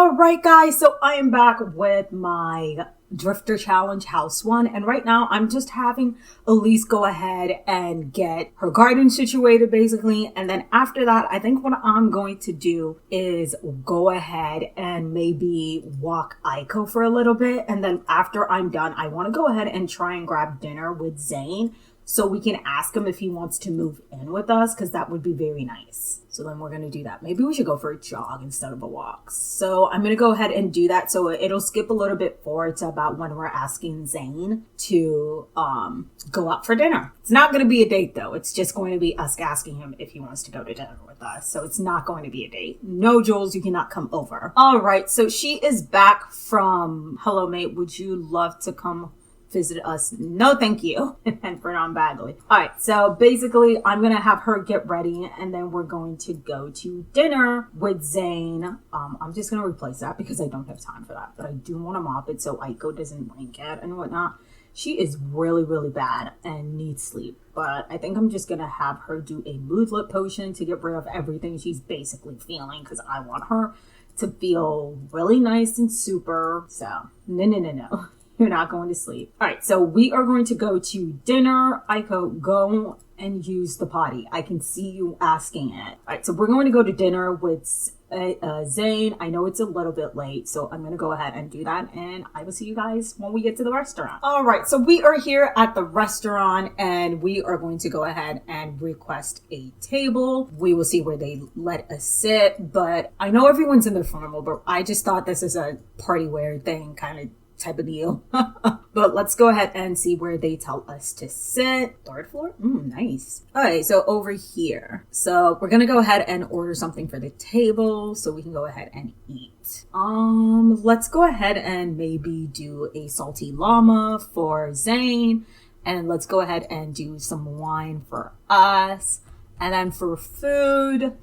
All right, guys, so I am back with my Drifter Challenge House 1, and right now I'm just having Elyse go ahead and get her garden situated, basically, and then after that, I think what I'm going to do is go ahead and maybe walk Aiko for a little bit, and then after I'm done, I want to go ahead and try and grab dinner with Zayne, so we can ask him if he wants to move in with us, because that would be very nice. So then we're going to do that. Maybe we should go for a jog instead of a walk. So I'm going to go ahead and do that. So it'll skip a little bit forward to about when we're asking Zayne to go out for dinner. It's not going to be a date, though. It's just going to be us asking him if he wants to go to dinner with us. So it's not going to be a date. No, Jules, you cannot come over. All right. So she is back from Hello Mate. Would you love to come visit us? No, thank you. And for non-Bagley. All right, so basically I'm gonna have her get ready and then we're going to go to dinner with Zayne. I'm just gonna replace that because I don't have time for that, but I do want to mop it so Aiko doesn't blink at and whatnot. She is really, really bad and needs sleep, but I think I'm just gonna have her do a moodlet potion to get rid of everything she's basically feeling, because I want her to feel really nice and super. So no. You're not going to sleep. All right, so we are going to go to dinner. Aiko, go and use the potty. I can see you asking it. All right, so we're going to go to dinner with Zayne. I know it's a little bit late, so I'm going to go ahead and do that, and I will see you guys when we get to the restaurant. All right, so we are here at the restaurant, and we are going to go ahead and request a table. We will see where they let us sit, but I know everyone's in their formal, but I just thought this is a party wear thing, kind of type of deal. But let's go ahead and see where they tell us to sit. Third floor? Nice. Okay, so over here. So we're gonna go ahead and order something for the table so we can go ahead and eat. Let's go ahead and maybe do a salty llama for Zayne, and let's go ahead and do some wine for us. And then for food,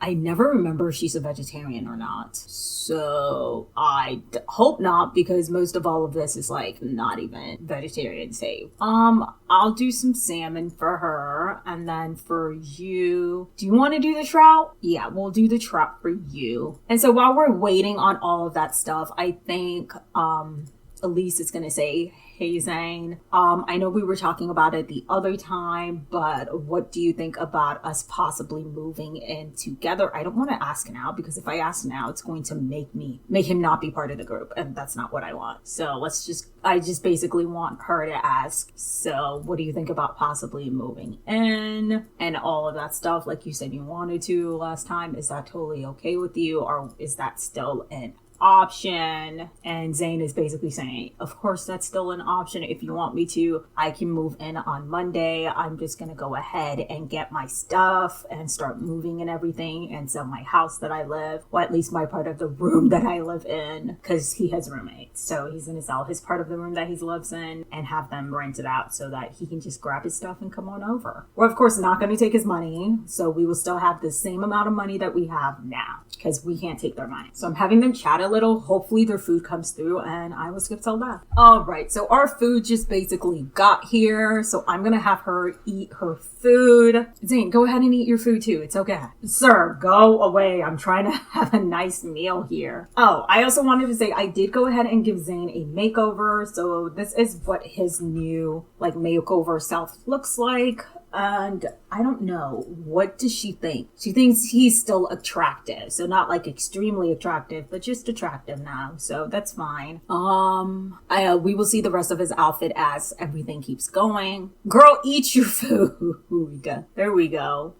I never remember if she's a vegetarian or not. So I hope not, because most of all of this is like not even vegetarian safe. I'll do some salmon for her. And then for you, do you want to do the trout? Yeah, we'll do the trout for you. And so while we're waiting on all of that stuff, I think Elyse is going to say, hey, Zayne, I know we were talking about it the other time, but what do you think about us possibly moving in together? I don't want to ask now, because if I ask now, it's going to make him not be part of the group, and that's not what I want. So I just basically want her to ask, so what do you think about possibly moving in and all of that stuff? Like you said you wanted to last time. Is that totally okay with you, or is that still an option? And Zayne is basically saying, of course that's still an option. If you want me to, I can move in on Monday. I'm just gonna go ahead and get my stuff and start moving and everything and sell my house that I live, or at least my part of the room that I live in, because he has roommates. So he's gonna sell his part of the room that he lives in and have them rent it out so that he can just grab his stuff and come on over. We're of course not gonna take his money, so we will still have the same amount of money that we have now, because we can't take their money. So I'm having them chat a little. Hopefully their food comes through, and I will skip till that. All right, so our food just basically got here, so I'm gonna have her eat her food. Zayne, go ahead and eat your food too. It's okay. Sir, go away. I'm trying to have a nice meal here. Oh, I also wanted to say I did go ahead and give Zayne a makeover. So this is what his new makeover self looks like. And I don't know, what does she think? She thinks he's still attractive. So not extremely attractive, but just attractive now. So that's fine. We will see the rest of his outfit as everything keeps going. Girl, eat your food. There we go.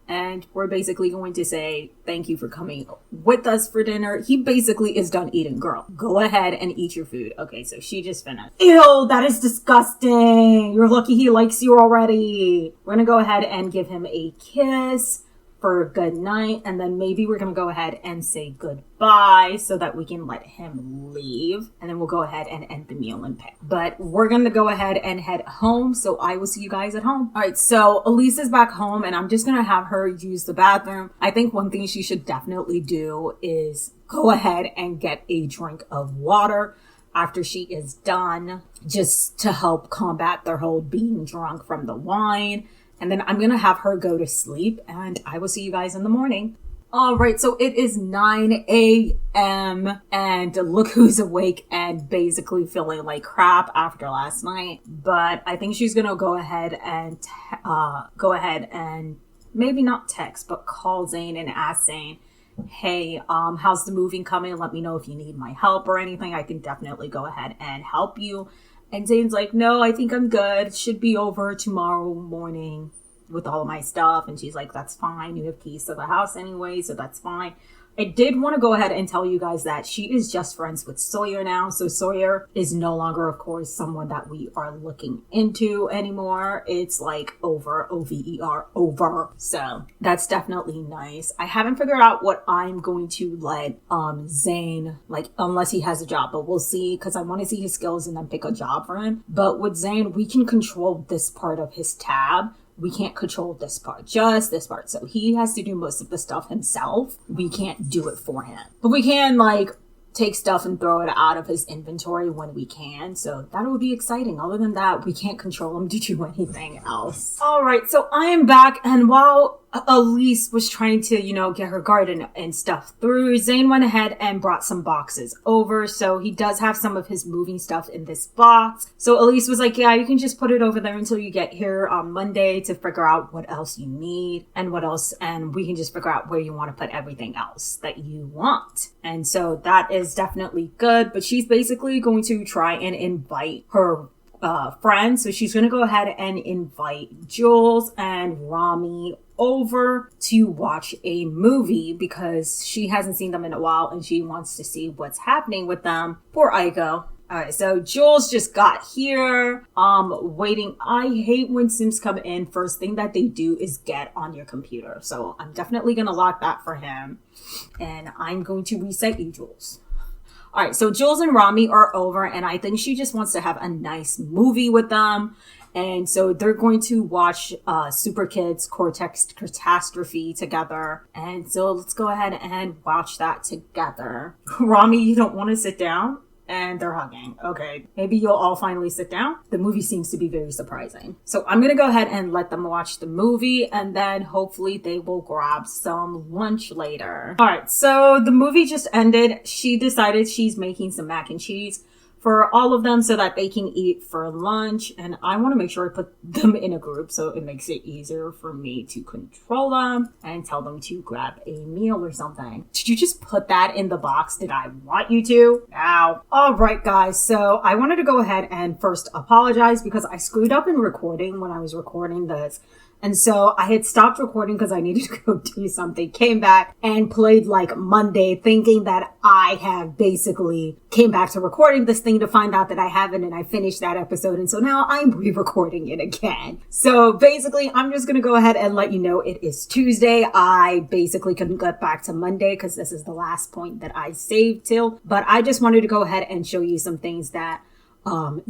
And we're basically going to say, thank you for coming with us for dinner. He basically is done eating. Girl, go ahead and eat your food. Okay, so she just finished. Ew, that is disgusting. You're lucky he likes you already. We're gonna go ahead and give him a kiss for good night, and then maybe we're gonna go ahead and say goodbye so that we can let him leave, and then we'll go ahead and end the meal and pay. But we're gonna go ahead and head home, so I will see you guys at home. All right, so Elyse is back home, and I'm just gonna have her use the bathroom. I think one thing she should definitely do is go ahead and get a drink of water after she is done, just to help combat their whole being drunk from the wine. And then I'm going to have her go to sleep, and I will see you guys in the morning. All right, so it is 9 a.m. and look who's awake and basically feeling like crap after last night. But I think she's gonna go ahead and maybe not text, but call Zayne and ask Zayne, hey, how's the moving coming? Let me know if you need my help or anything. I can definitely go ahead and help you. And Zayne's like, no, I think I'm good. It should be over tomorrow morning with all of my stuff. And she's like, that's fine. You have keys to the house anyway, so that's fine. I did want to go ahead and tell you guys that she is just friends with Sawyer now. So Sawyer is no longer, of course, someone that we are looking into anymore. It's like over, O-V-E-R, over. So that's definitely nice. I haven't figured out what I'm going to let Zayne, like, unless he has a job, but we'll see, because I want to see his skills and then pick a job for him. But with Zayne, we can control this part of his tab. We can't control this part, just this part. So he has to do most of the stuff himself. We can't do it for him. But we can, like, take stuff and throw it out of his inventory when we can. So that will be exciting. Other than that, we can't control him to do anything else. All right, so I am back. And while Elyse was trying to, get her garden and stuff through, Zayne went ahead and brought some boxes over. So he does have some of his moving stuff in this box. So Elyse was like, yeah, you can just put it over there until you get here on Monday to figure out what else you need and what else. And we can just figure out where you want to put everything else that you want. And so that is definitely good. But she's basically going to try and invite her friends. So she's going to go ahead and invite Jules and Rami over to watch a movie because she hasn't seen them in a while and she wants to see what's happening with them. Poor Aiko. Alright, so Jules just got here, waiting. I hate when Sims come in. First thing that they do is get on your computer. So I'm definitely going to lock that for him. And I'm going to reset you, Jules. Alright, so Jules and Rami are over and I think she just wants to have a nice movie with them. And so they're going to watch Super Kids Cortex Catastrophe together. And so let's go ahead and watch that together. Rami, you don't want to sit down? And they're hugging. Okay, maybe you'll all finally sit down. The movie seems to be very surprising. So I'm going to go ahead and let them watch the movie and then hopefully they will grab some lunch later. All right, so the movie just ended. She decided she's making some mac and cheese for all of them so that they can eat for lunch. And I want to make sure I put them in a group so it makes it easier for me to control them and tell them to grab a meal or something. Did you just put that in the box? Did I want you to? Ow. All right, guys. So I wanted to go ahead and first apologize because I screwed up in recording when I was recording this. And so I had stopped recording because I needed to go do something, came back and played like Monday thinking that I have basically came back to recording this thing to find out that I haven't and I finished that episode. And so now I'm re-recording it again. So basically I'm just going to go ahead and let you know it is Tuesday. I basically couldn't get back to Monday because this is the last point that I saved till. But I just wanted to go ahead and show you some things that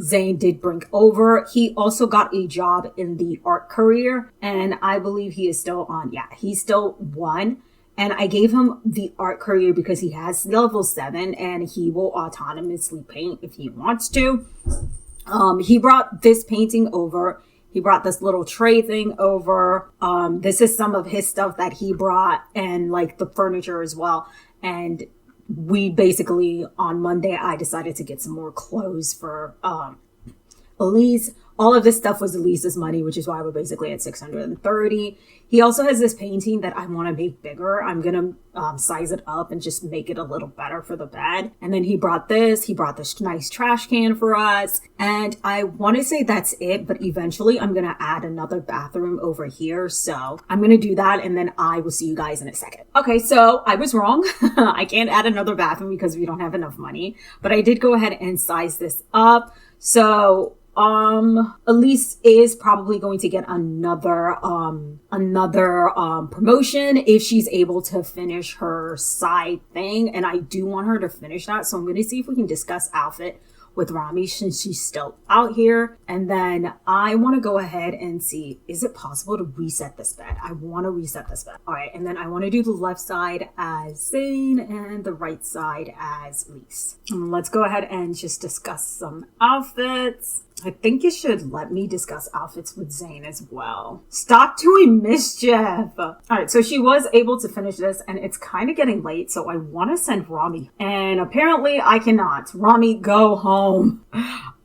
Zayne did bring over. He also got a job in the art career and I believe he is still on. Yeah, he's still 1. And I gave him the art career because he has level 7 and he will autonomously paint if he wants to. He brought this painting over. He brought this little tray thing over. This is some of his stuff that he brought and like the furniture as well. And we basically, on Monday, I decided to get some more clothes for Elyse. All of this stuff was Elyse's money, which is why we're basically at 630. He also has this painting that I want to make bigger. I'm going to size it up and just make it a little better for the bed. And then he brought this. He brought this nice trash can for us. And I want to say that's it, but eventually I'm going to add another bathroom over here. So I'm going to do that and then I will see you guys in a second. Okay, so I was wrong. I can't add another bathroom because we don't have enough money. But I did go ahead and size this up. So Elyse is probably going to get another promotion if she's able to finish her side thing. And I do want her to finish that. So I'm going to see if we can discuss outfit with Rami since she's still out here. And then I want to go ahead and see, is it possible to reset this bed? I want to reset this bed. All right. And then I want to do the left side as Zayne and the right side as Elyse. Let's go ahead and just discuss some outfits. I think you should let me discuss outfits with Zayne as well. Stop doing mischief. All right, so she was able to finish this, and it's kind of getting late, so I want to send Rami. And apparently I cannot. Rami, go home.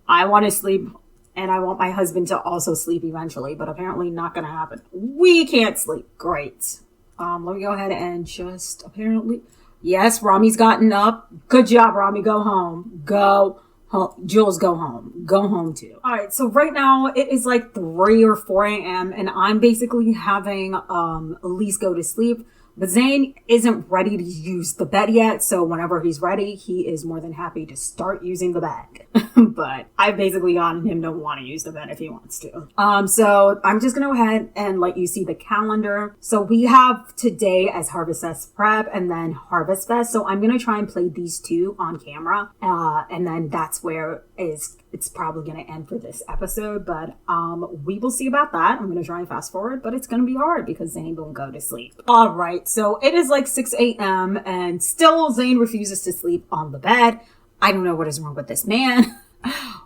I want to sleep, and I want my husband to also sleep eventually, but apparently not going to happen. We can't sleep. Great. Let me go ahead and just apparently... Yes, Rami's gotten up. Good job, Rami. Go home. Go home. Jules, go home. Go home too. All right, so right now it is like 3 or 4 a.m. and I'm basically having Elyse go to sleep. But Zayne isn't ready to use the bed yet, so whenever he's ready, he is more than happy to start using the bed. But I've basically gotten him to want to use the bed if he wants to. So I'm just going to go ahead and let you see the calendar. So we have today as harvestfest prep and then harvestfest. So I'm going to try and play these 2 on camera. And then that's where it's probably going to end for this episode, but we will see about that. I'm going to try and fast forward, but it's going to be hard because Zayne won't go to sleep. All right, so it is like 6 a.m. and still Zayne refuses to sleep on the bed. I don't know what is wrong with this man.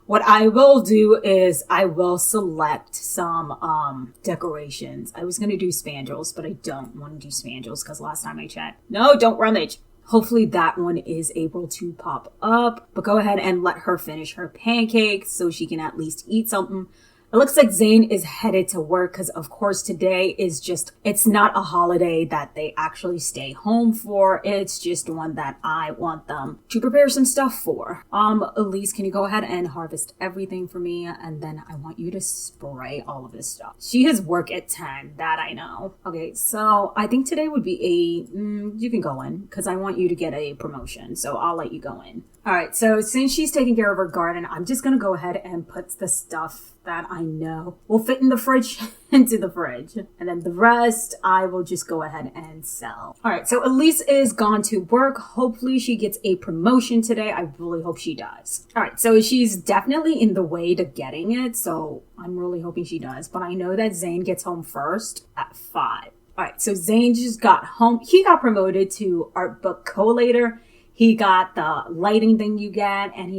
What I will do is I will select some decorations. I was going to do spandrels, but I don't want to do spandrels because last time I checked. No, don't rummage. Hopefully that one is able to pop up, but go ahead and let her finish her pancakes so she can at least eat something. It looks like Zayne is headed to work because, of course, today is just, it's not a holiday that they actually stay home for. It's just one that I want them to prepare some stuff for. Elyse, can you go ahead and harvest everything for me? And then I want you to spray all of this stuff. She has work at 10, that I know. Okay, so I think today would be you can go in because I want you to get a promotion. So I'll let you go in. All right, so since she's taking care of her garden, I'm just going to go ahead and put the stuff that I know will fit in the fridge into the fridge. And then the rest, I will just go ahead and sell. All right, so Elyse is gone to work. Hopefully she gets a promotion today. I really hope she does. All right, so she's definitely in the way to getting it. So I'm really hoping she does. But I know that Zayne gets home first at 5. All right, so Zayne just got home. He got promoted to art book collator. He got the lighting thing you get, and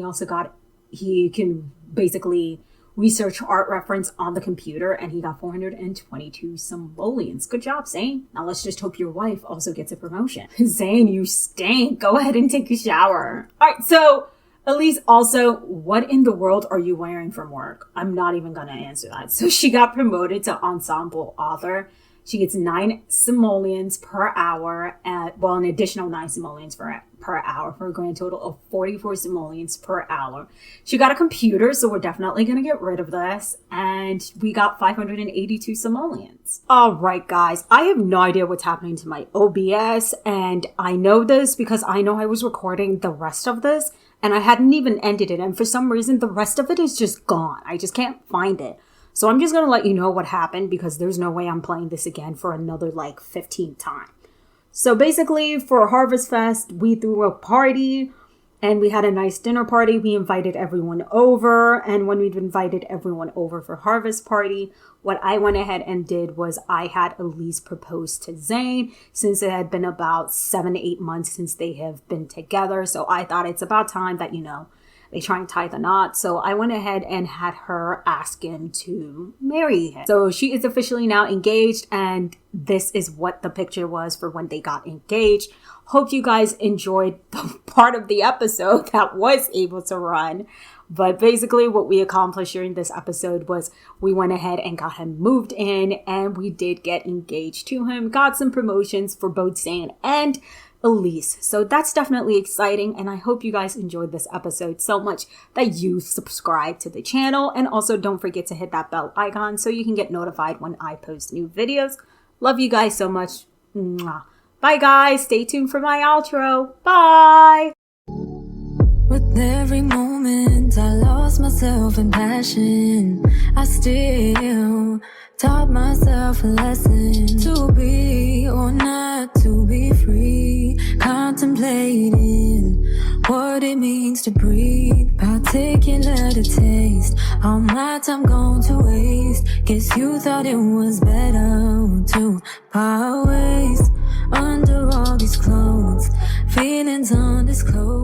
he can basically research art reference on the computer, and he got 422 simoleons. Good job, Zayne. Now let's just hope your wife also gets a promotion. Zayne, you stink. Go ahead and take a shower. All right, so Elyse, also, what in the world are you wearing from work? I'm not even going to answer that. So she got promoted to ensemble author. She gets 9 simoleons per hour, an additional 9 simoleons per hour for a grand total of 44 simoleons per hour. She got a computer, so we're definitely going to get rid of this. And we got 582 simoleons. All right, guys, I have no idea what's happening to my OBS. And I know this because I know I was recording the rest of this and I hadn't even ended it. And for some reason, the rest of it is just gone. I just can't find it. So I'm just going to let you know what happened because there's no way I'm playing this again for another 15th time. So basically for harvestfest, we threw a party and we had a nice dinner party. We invited everyone over. And when we'd invited everyone over for harvest party, what I went ahead and did was I had Elyse propose to Zayne since it had been about 7 to 8 months since they have been together. So I thought it's about time that, they try and tie the knot. So I went ahead and had her ask him to marry him. So she is officially now engaged, and this is what the picture was for when they got engaged. Hope you guys enjoyed the part of the episode that was able to run. But basically what we accomplished during this episode was we went ahead and got him moved in, and we did get engaged to him, got some promotions for both Zayne and Elyse. So that's definitely exciting, and I hope you guys enjoyed this episode so much that you subscribe to the channel, and also don't forget to hit that bell icon so you can get notified when I post new videos. Love you guys so much. Mwah. Bye guys, stay tuned for my outro. Bye. With every moment I lost myself in passion, I still taught myself a lesson to be or not to be free, contemplating what it means to breathe, particular to taste all my time going to waste. Guess you thought it was better to part ways under all these clothes, feelings undisclosed.